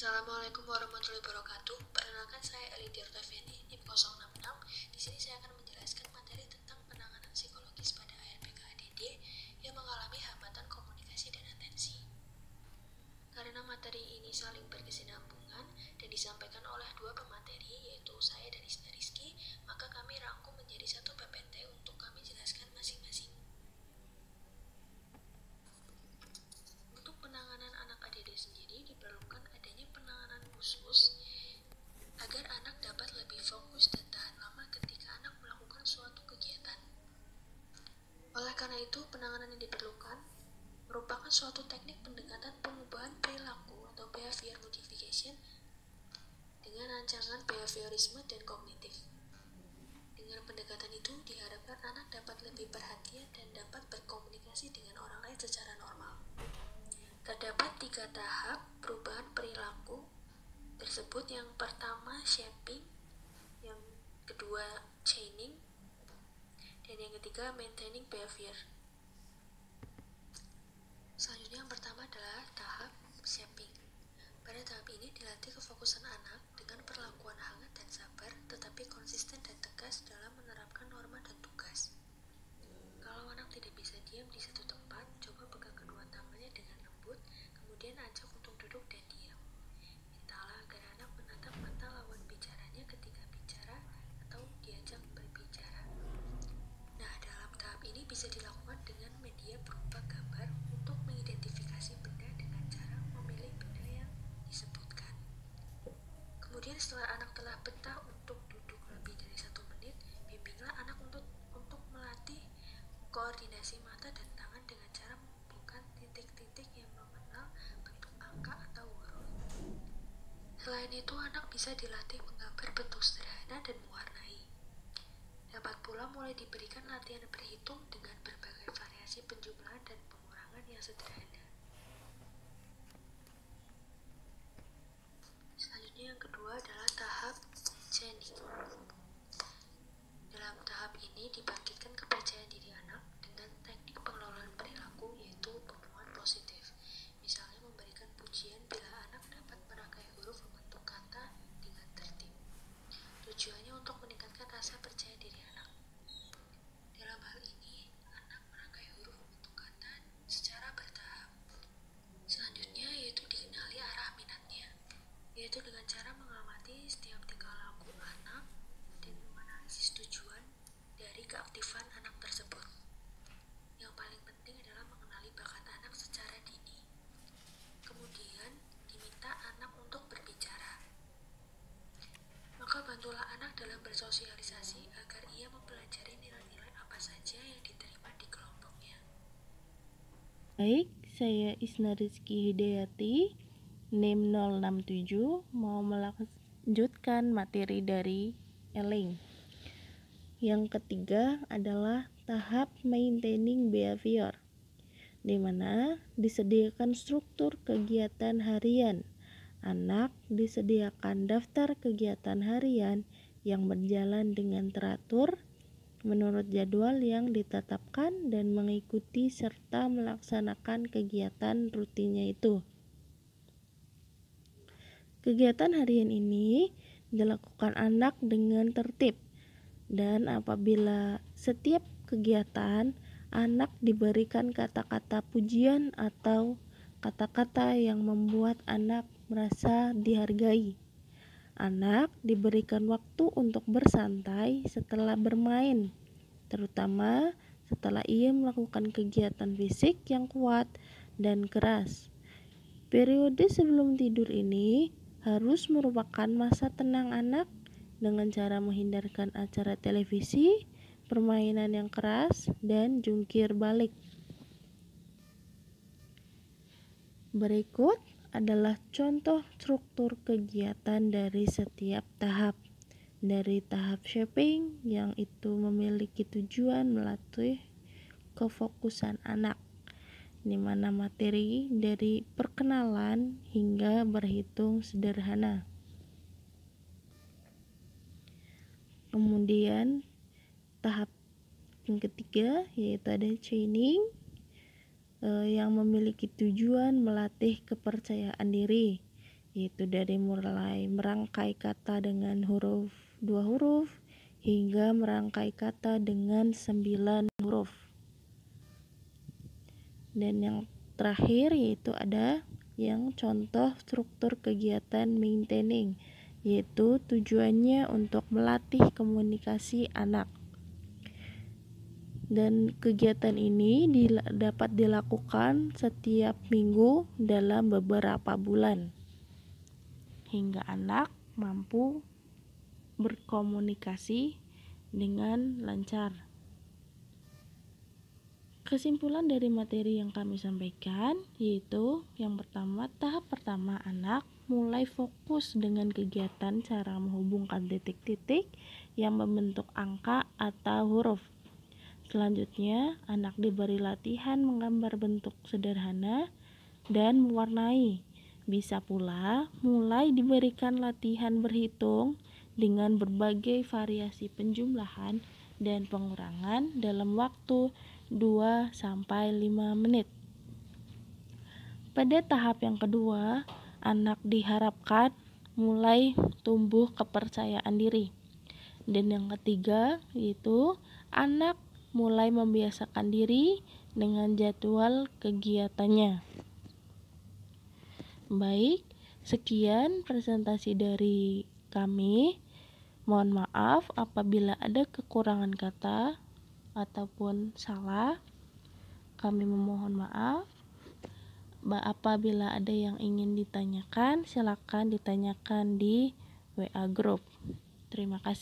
Assalamualaikum warahmatullahi wabarakatuh. Perkenalkan saya Eli Tirta Fendi, NIM 066. Di sini saya akan menjelaskan materi tentang penanganan psikologis pada ARPK ADD yang mengalami hambatan komunikasi dan atensi. Karena materi ini saling berkesinambungan dan disampaikan oleh dua pemateri, yaitu saya dan Isna Rizky, maka kami rangkum menjadi satu PPT untuk kami jelaskan masing-masing. Untuk penanganan anak ADD sendiri diperlukan adanya penanganan khusus agar anak dapat lebih fokus dan tahan lama ketika anak melakukan suatu kegiatan. Oleh karena itu, penanganan yang diperlukan merupakan suatu teknik pendekatan pengubahan perilaku atau behavior modification dengan rancangan behaviorisme dan kognitif. Dengan pendekatan itu diharapkan anak dapat lebih perhatian dan dapat berkomunikasi dengan orang lain secara normal. Terdapat 3 tahap perubahan perilaku tersebut. Yang pertama shaping, yang kedua chaining, dan yang ketiga maintaining behavior. Selanjutnya yang pertama adalah tahap shaping. Pada tahap ini dilatih kefokusan anak dengan perlakuan hangat dan sabar, tetapi konsisten dan tegas dalam menerapkan norma dan tugas. Kalau anak tidak bisa diam di satu tempat, coba pegang kedua tangannya dengan lembut, kemudian ajak untuk duduk dan diam. Mintalah agar anak menatap mata lawan bicaranya ketika bicara atau diajak berbicara. Nah, dalam tahap ini bisa dilakukan dengan media berupa gambar untuk mengidentifikasi benda dengan cara memilih benda yang disebutkan. Kemudian setelah anak telah betah untuk duduk lebih dari 1 menit, bimbinglah anak untuk melatih koordinasi mata dan tangan dengan cara mengumpulkan titik-titik yang mengenal bentuk angka atau huruf. Selain itu, anak bisa dilatih menggambar bentuk sederhana dan mewarnai. Dapat pula mulai diberikan latihan berhitung dengan berbagai variasi penjumlahan dan pengurangan yang sederhana. Selanjutnya yang kedua adalah tahap chaining. Dalam tahap ini dibangkitkan kepercayaan diri anak dengan teknik pengelolaan perilaku, yaitu penguat positif. Misalnya memberikan pujian bila anak dapat merangkai huruf membentuk kata dengan tertib. Tujuannya untuk meningkatkan rasa percaya diri anak. Dalam hal ini, anak merangkai huruf membentuk kata secara bertahap. Selanjutnya yaitu dikenali arah minatnya, yaitu dengan cara mengamati setiap tingkah laku anak dan menganalisis tujuan dari keaktifan anak tersebut. Yang paling penting adalah mengenali bakat anak secara dini. Kemudian diminta anak untuk berbicara. Maka bantulah anak dalam bersosialisasi agar ia mempelajari nilai-nilai apa saja yang diterima di kelompoknya. Baik, saya Isna Rizky Hidayati, NIM 067, mau melanjutkan materi dari Eling. Yang ketiga adalah tahap maintaining behavior, di mana disediakan struktur kegiatan harian. Anak disediakan daftar kegiatan harian yang berjalan dengan teratur menurut jadwal yang ditetapkan dan mengikuti serta melaksanakan kegiatan rutinnya itu. Kegiatan harian ini dilakukan anak dengan tertib, dan apabila setiap kegiatan anak diberikan kata-kata pujian atau kata-kata yang membuat anak merasa dihargai. Anak diberikan waktu untuk bersantai setelah bermain, terutama setelah ia melakukan kegiatan fisik yang kuat dan keras. Periode sebelum tidur ini harus merupakan masa tenang anak dengan cara menghindarkan acara televisi, permainan yang keras, dan jungkir balik. Berikut adalah contoh struktur kegiatan dari setiap tahap. Dari tahap shaping, yang itu memiliki tujuan melatih kefokusan anak, di mana materi dari perkenalan hingga berhitung sederhana. Kemudian tahap yang ketiga yaitu ada chaining, yang memiliki tujuan melatih kepercayaan diri, yaitu dari mulai merangkai kata dengan dua huruf hingga merangkai kata dengan 9 huruf. Dan yang terakhir yaitu ada yang contoh struktur kegiatan maintaining, yaitu tujuannya untuk melatih komunikasi anak. Dan kegiatan ini dapat dilakukan setiap minggu dalam beberapa bulan hingga anak mampu berkomunikasi dengan lancar. Kesimpulan dari materi yang kami sampaikan yaitu yang pertama, tahap pertama anak mulai fokus dengan kegiatan cara menghubungkan titik-titik yang membentuk angka atau huruf. Selanjutnya, anak diberi latihan menggambar bentuk sederhana dan mewarnai. Bisa pula mulai diberikan latihan berhitung dengan berbagai variasi penjumlahan dan pengurangan dalam waktu 2-5 menit. Pada tahap yang kedua, anak diharapkan mulai tumbuh kepercayaan diri. Dan yang ketiga yaitu anak mulai membiasakan diri dengan jadwal kegiatannya. Baik, sekian presentasi dari kami. Mohon maaf apabila ada kekurangan kata ataupun salah. Kami memohon maaf. Apabila ada yang ingin ditanyakan, silakan ditanyakan di WA group. Terima kasih.